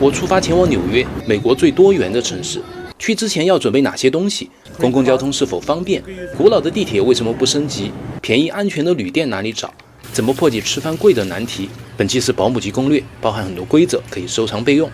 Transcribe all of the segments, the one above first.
我出发前往纽约，美国最多元的城市。去之前要准备哪些东西？公共交通是否方便？古老的地铁为什么不升级？便宜安全的旅店哪里找？怎么破解吃饭贵的难题？本期是保姆级攻略，包含很多规则可以收藏备用。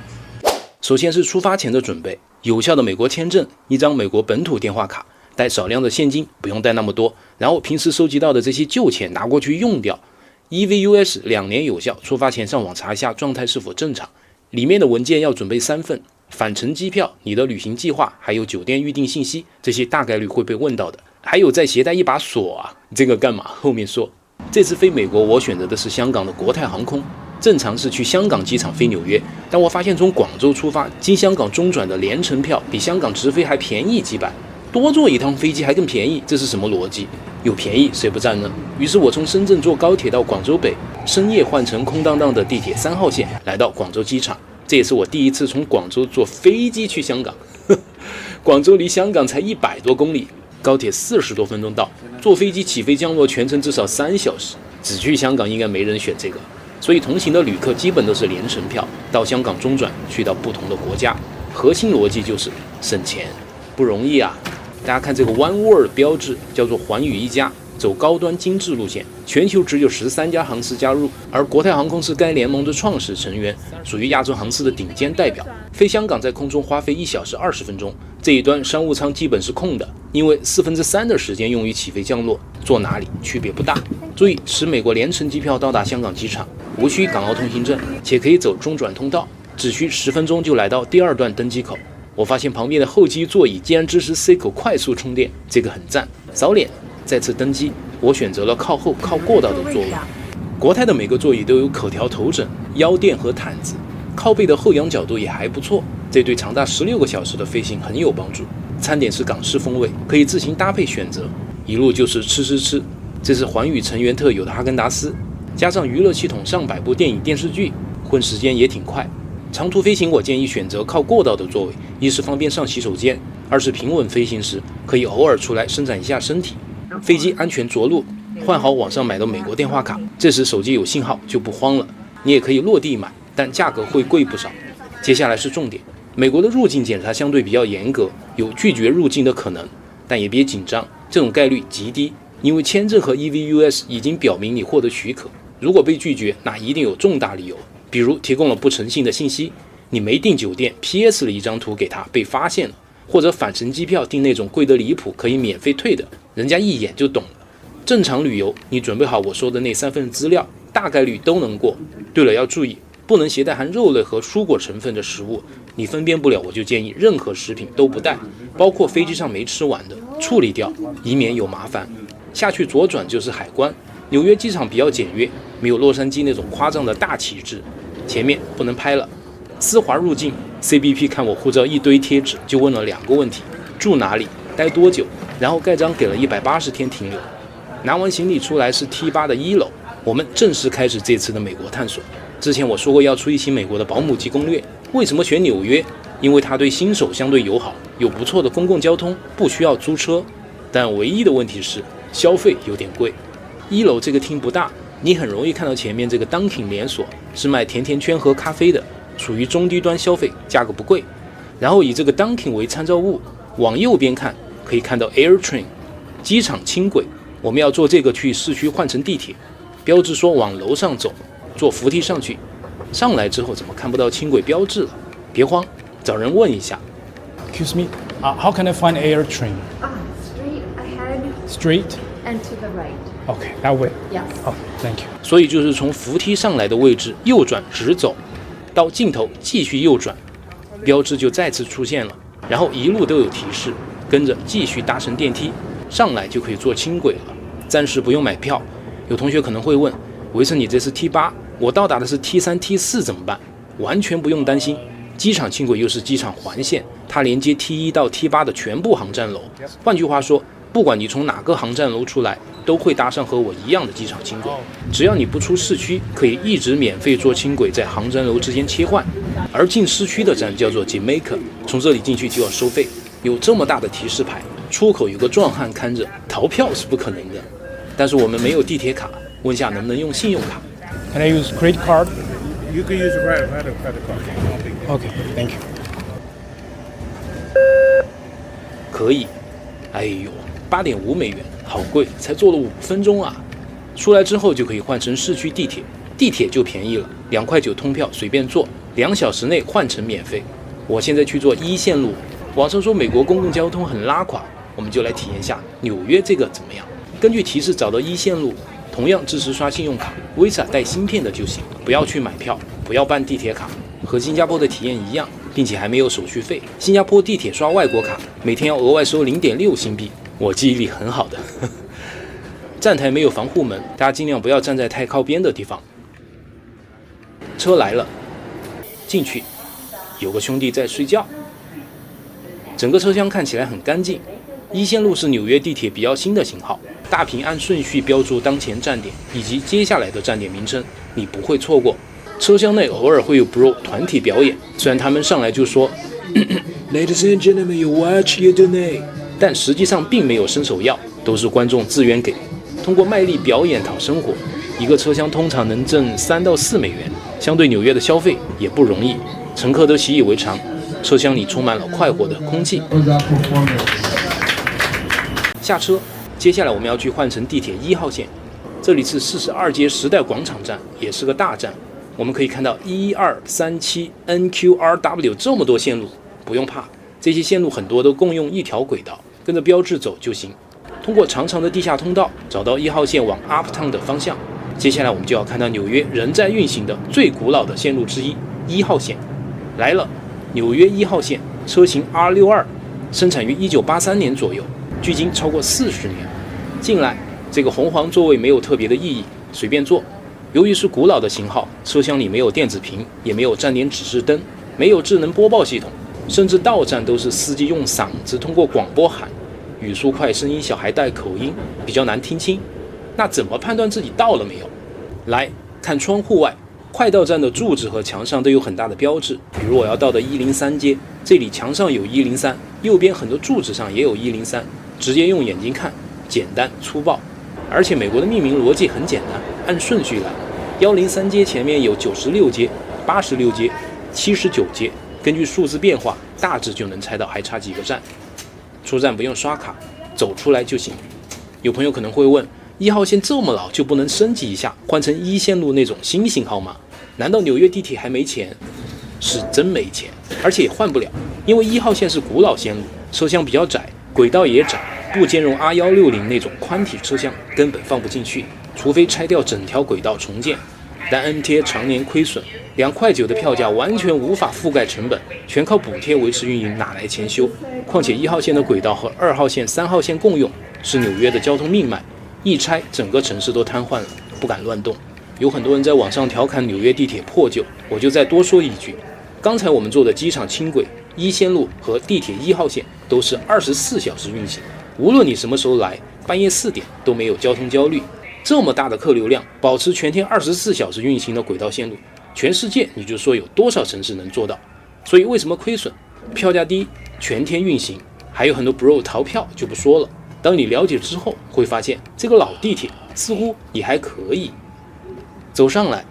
首先是出发前的准备，有效的美国签证，一张美国本土电话卡，带少量的现金，不用带那么多，然后平时收集到的这些旧钱拿过去用掉。EVUS 2年有效，出发前上网查一下状态是否正常。里面的文件要准备3份，返程机票、你的旅行计划，还有酒店预订信息，这些大概率会被问到的。还有再携带一把锁啊，这个干嘛？后面说。这次飞美国，我选择的是香港的国泰航空，正常是去香港机场飞纽约，但我发现从广州出发经香港中转的联程票比香港直飞还便宜几百，多坐一趟飞机还更便宜，这是什么逻辑？有便宜谁不占呢？于是我从深圳坐高铁到广州北，深夜换乘空荡荡的地铁3号线，来到广州机场。这也是我第一次从广州坐飞机去香港。广州离香港才100多公里，高铁40多分钟到，坐飞机起飞降落全程至少3小时。只去香港应该没人选这个，所以同行的旅客基本都是联程票，到香港中转去到不同的国家。核心逻辑就是省钱，不容易啊。大家看这个 One World 标志，叫做寰宇一家，走高端精致路线，全球只有13家航司加入，而国泰航空是该联盟的创始成员，属于亚洲航司的顶尖代表。飞香港在空中花费1小时20分钟，这一端商务舱基本是空的，因为3/4的时间用于起飞降落，坐哪里区别不大。注意，持美国联程机票到达香港机场，无需港澳通行证，且可以走中转通道，只需10分钟就来到第2段登机口。我发现旁边的候机座椅竟然支持 C 口快速充电，这个很赞。扫脸，再次登机，我选择了靠后靠过道的座位。国泰的每个座椅都有口条头枕、腰垫和毯子，靠背的后仰角度也还不错，这对长达16个小时的飞行很有帮助。餐点是港式风味，可以自行搭配选择，一路就是吃。这是寰宇成员特有的哈根达斯，加上娱乐系统上百部电影电视剧，混时间也挺快。长途飞行我建议选择靠过道的座位，一是方便上洗手间，二是平稳飞行时可以偶尔出来伸展一下身体。飞机安全着陆，换好网上买的美国电话卡，这时手机有信号就不慌了。你也可以落地买，但价格会贵不少。接下来是重点，美国的入境检查相对比较严格，有拒绝入境的可能，但也别紧张，这种概率极低，因为签证和 EVUS 已经表明你获得许可。如果被拒绝，那一定有重大理由，比如提供了不诚信的信息，你没订酒店 PS 了一张图给他被发现了，或者返程机票订那种贵得离谱可以免费退的，人家一眼就懂了。正常旅游你准备好我说的那3份资料，大概率都能过。对了，要注意不能携带含肉类和蔬果成分的食物，你分辨不了我就建议任何食品都不带，包括飞机上没吃完的处理掉，以免有麻烦。下去左转就是海关，纽约机场比较简约，没有洛杉矶那种夸张的大旗帜。前面不能拍了。丝滑入境 ，CBP 看我护照一堆贴纸，就问了2个问题：住哪里，待多久，然后盖章给了180天停留。拿完行李出来是 T8 的1楼，我们正式开始这次的美国探索。之前我说过要出一期美国的保姆级攻略，为什么选纽约？因为它对新手相对友好，有不错的公共交通，不需要租车。但唯一的问题是消费有点贵。1楼这个厅不大，你很容易看到前面这个 Dunkin 连锁是卖甜甜圈和咖啡的，属于中低端消费，价格不贵。然后以这个 Dunkin 为参照物，往右边看可以看到 AirTrain 机场轻轨，我们要坐这个去市区换乘地铁，标志说往楼上走，坐扶梯上去。上来之后怎么看不到轻轨标志了？别慌，找人问一下。 Excuse me, how can I find AirTrain? Straight ahead Straight? and to the right. Okay, that way. Yes. Oh, thank you. 所以就是从扶梯上来的位置右转直走，到尽头继续右转，标志就再次出现了，然后一路都有提示，跟着继续搭乘电梯上来就可以坐轻轨了，暂时不用买票。有同学可能会问，维生你这是 T8， 我到达的是 T3、T4 怎么办？完全不用担心，机场轻轨又是机场环线，它连接 T1 到 T8 的全部航站楼。换句话说，不管你从哪个航站楼出来，都会搭上和我一样的机场轻轨。只要你不出市区，可以一直免费坐轻轨在航站楼之间切换。而进市区的站叫做 Jamaica， 从这里进去就要收费。有这么大的提示牌，出口有个壮汉看着，逃票是不可能的。但是我们没有地铁卡，问下能不能用信用卡。 Can I use credit card? You can use a credit card. Okay, thank you. 可以。哎呦，8.5美元，好贵，才坐了5分钟啊！出来之后就可以换成市区地铁，地铁就便宜了，2.9块通票随便坐，2小时内换乘免费。我现在去坐1线路，网上说美国公共交通很拉垮，我们就来体验下纽约这个怎么样？根据提示找到1线路，同样支持刷信用卡，Visa 带芯片的就行，不要去买票，不要办地铁卡，和新加坡的体验一样，并且还没有手续费。新加坡地铁刷外国卡，每天要额外收0.6新币，我记忆力很好的。站台没有防护门，大家尽量不要站在太靠边的地方。车来了，进去，有个兄弟在睡觉。整个车厢看起来很干净。1线路是纽约地铁比较新的型号，大屏按顺序标注当前站点以及接下来的站点名称，你不会错过。车厢内偶尔会有 Bro 团体表演，虽然他们上来就说Ladies and gentlemen, you watch you donate， 但实际上并没有伸手要，都是观众自愿给。通过卖力表演讨生活，一个车厢通常能挣3到4美元，相对纽约的消费也不容易，乘客都习以为常。车厢里充满了快活的空气。下车，接下来我们要去换乘地铁1号线，这里是42街时代广场站，也是个大站。我们可以看到1237 NQRW 这么多线路，不用怕，这些线路很多都共用一条轨道，跟着标志走就行。通过长长的地下通道找到1号线往 Uptown 的方向。接下来我们就要看到纽约仍在运行的最古老的线路之一1号线来了。纽约1号线车型 R62， 生产于1983年左右，距今超过40年。进来，这个红黄座位没有特别的意义，随便坐。由于是古老的型号，车厢里没有电子屏，也没有站点指示灯，没有智能播报系统，甚至到站都是司机用嗓子通过广播喊，语速快，声音小，还带口音，比较难听清。那怎么判断自己到了没有？来看窗户外，快到站的柱子和墙上都有很大的标志，比如我要到的103街，这里墙上有103，右边很多柱子上也有103，直接用眼睛看，简单粗暴。而且美国的命名逻辑很简单，按顺序来，103街前面有96街、86街、79街，根据数字变化，大致就能猜到还差几个站。出站不用刷卡，走出来就行。有朋友可能会问，1号线这么老就不能升级一下，换成1线路那种新型号吗？难道纽约地铁还没钱？是真没钱，而且也换不了，因为1号线是古老线路，车厢比较窄，轨道也窄，不兼容 R160那种宽体车厢，根本放不进去，除非拆掉整条轨道重建。但 MTA 常年亏损，2.9块的票价完全无法覆盖成本，全靠补贴维持运营，哪来钱修？况且1号线的轨道和2号线、3号线共用，是纽约的交通命脉，一拆整个城市都瘫痪了，不敢乱动。有很多人在网上调侃纽约地铁破旧，我就再多说一句，刚才我们坐的机场轻轨1线路和地铁1号线都是24小时运行，无论你什么时候来，半夜4点都没有交通焦虑。这么大的客流量，保持全天24小时运行的轨道线路，全世界你就说有多少城市能做到？所以为什么亏损？票价低，全天运行，还有很多 Bro 逃票就不说了。当你了解之后，会发现这个老地铁似乎也还可以。走上来，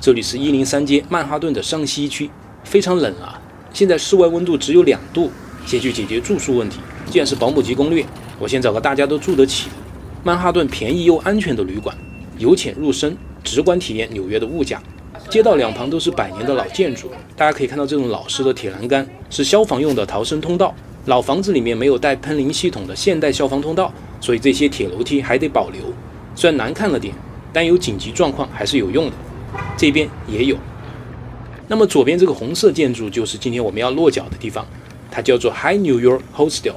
这里是103街曼哈顿的上西区，非常冷啊！现在室外温度只有2度。先去解决住宿问题。既然是保姆级攻略，我先找个大家都住得起的曼哈顿便宜又安全的旅馆，由浅入深，直观体验纽约的物价。街道两旁都是100年的老建筑，大家可以看到这种老式的铁栏杆是消防用的逃生通道。老房子里面没有带喷淋系统的现代消防通道，所以这些铁楼梯还得保留。虽然难看了点，但有紧急状况还是有用的。这边也有。那么左边这个红色建筑就是今天我们要落脚的地方，它叫做 High New York Hostel，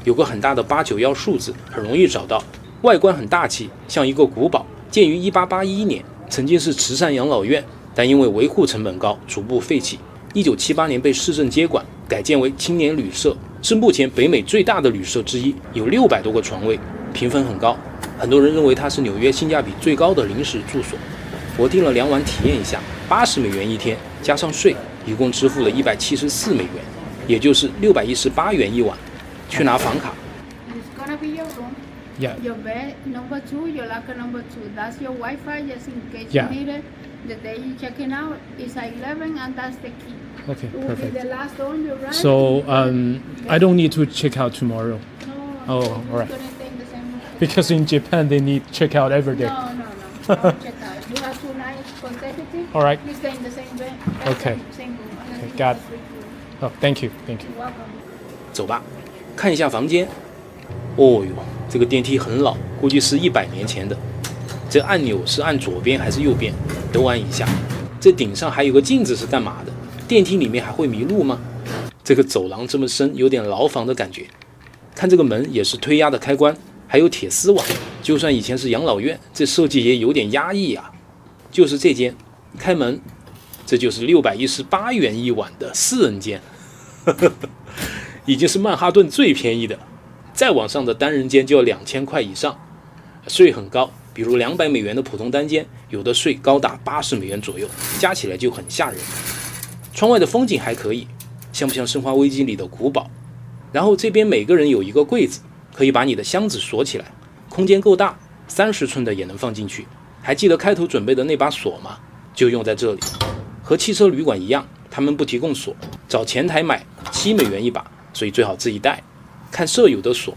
有个很大的891数字，很容易找到。外观很大气，像一个古堡，建于1881年，曾经是慈善养老院，但因为维护成本高，逐步废弃。1978年被市政接管，改建为青年旅社，是目前北美最大的旅社之一，有600多个床位，评分很高。很多人认为它是纽约性价比最高的临时住所。我订了2晚体验一下，80美元一天，加上税，一共支付了174美元，也就是618元一晚。去拿房卡。It's gonna be your room. Yeah. Your bed number 2, your locker number 2. That's your Wi-Fi just in case Yeah. you need it. The day you checking out is at 11 and that's the key. Okay, It will be perfect. the last on your right. So I don't need to check out tomorrow no, oh, it's all right. gonna take the same. because in Japan they need check out every day. No. Don't check out. You have 2 nights consecutive. All right. You stay in the same bed. Okay. Same room. And then Okay, you got have it. free food. Oh, thank you, thank you. You're welcome. 走吧，看一下房间。哦哟，这个电梯很老，估计是100年前的。这按钮是按左边还是右边？都按一下。这顶上还有个镜子是干嘛的？电梯里面还会迷路吗？这个走廊这么深，有点牢房的感觉。看这个门也是推压的开关，还有铁丝网。就算以前是养老院，这设计也有点压抑啊。就是这间，开门，这就是618元一晚的4人间，已经是曼哈顿最便宜的。再往上的单人间就要2000块以上，税很高，比如200美元的普通单间，有的税高达80美元左右，加起来就很吓人。窗外的风景还可以，像不像《生化危机》里的古堡？然后这边每个人有一个柜子，可以把你的箱子锁起来，空间够大，30寸的也能放进去。还记得开头准备的那把锁吗？就用在这里。和汽车旅馆一样，他们不提供锁，找前台买7美元一把，所以最好自己带。看舍友的锁，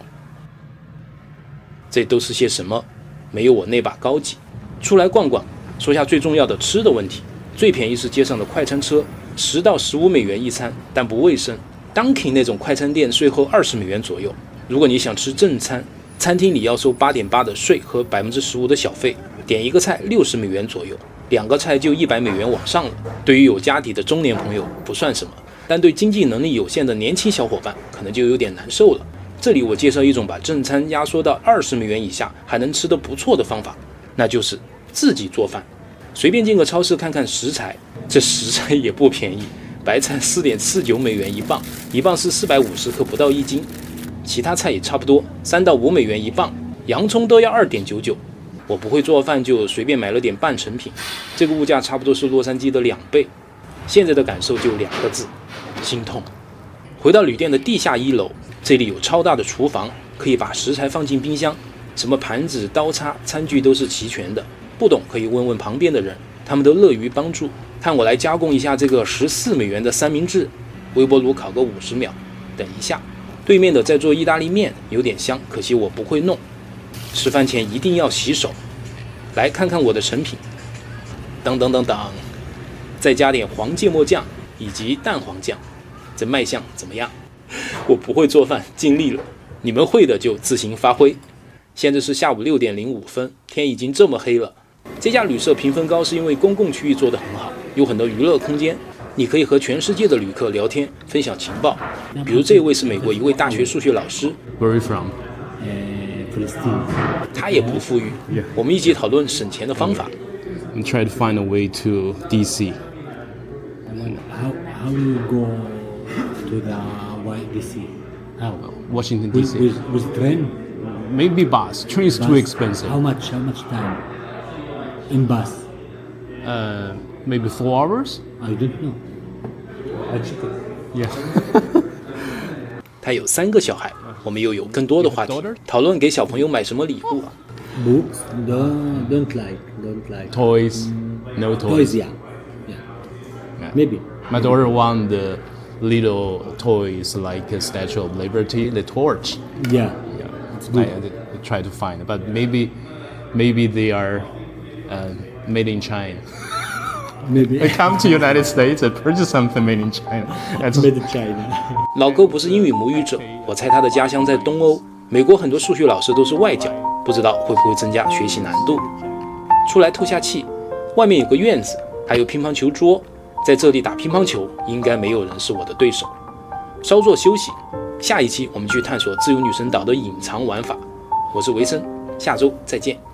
这都是些什么？没有我那把高级。出来逛逛，说下最重要的吃的问题。最便宜是街上的快餐车，10到15美元一餐，但不卫生。Dunkin 那种快餐店税后20美元左右。如果你想吃正餐，餐厅里要收8.8%的税和15%的小费，点一个菜60美元左右，2个菜就100美元往上了。对于有家底的中年朋友不算什么，但对经济能力有限的年轻小伙伴可能就有点难受了。这里我介绍一种把正餐压缩到20美元以下还能吃得不错的方法，那就是自己做饭。随便进个超市看看食材，这食材也不便宜，白菜4.49美元一磅，一磅是450克，不到1斤。其他菜也差不多，3到5美元一磅，洋葱都要2.99。我不会做饭，就随便买了点半成品，这个物价差不多是洛杉矶的2倍。现在的感受就2个字：心痛。回到旅店的地下1楼，这里有超大的厨房，可以把食材放进冰箱，什么盘子、刀叉、餐具都是齐全的。不懂可以问问旁边的人，他们都乐于帮助。看我来加工一下这个14美元的三明治，微波炉烤个50秒，等一下。对面的在做意大利面，有点香，可惜我不会弄。吃饭前一定要洗手。来看看我的成品，当当当当，再加点黄芥末酱以及蛋黄酱，这卖相怎么样？我不会做饭，尽力了，你们会的就自行发挥。现在是下午6点05分，天已经这么黑了。这家旅社评分高是因为公共区域做得很好，有很多娱乐空间，你可以和全世界的旅客聊天，分享情报。比如这位是美国一位大学数学老师 Where are you from? Palestine. 他也不富裕，我们一起讨论省钱的方法。 And try to find a way to DC. How you go to the YDC? How? Washington With, DC. with train? Maybe bus. Train is too Bus? expensive. How much time? In bus? Maybe 4 hours? I don't know. I check it. Yeah. 他有3个小孩，我们又有更多的话题，讨论给小朋友买什么礼物。 Books? Don't like. Toys. No toys. Toys, yeah. Yeah. Maybe. My daughter want the little toys like a Statue of Liberty, the torch. Yeah. Yeah. It's good. I try to find it, but maybe they are made in China. Maybe. I come to United States and purchase something made in China. That's Made in China. 老勾不是英语母语者，我猜他的家乡在东欧。美国很多数学老师都是外教，不知道会不会增加学习难度。出来透下气，外面有个院子，还有乒乓球桌，在这里打乒乓球，应该没有人是我的对手。稍作休息，下一期我们去探索自由女神岛的隐藏玩法。我是维森，下周再见。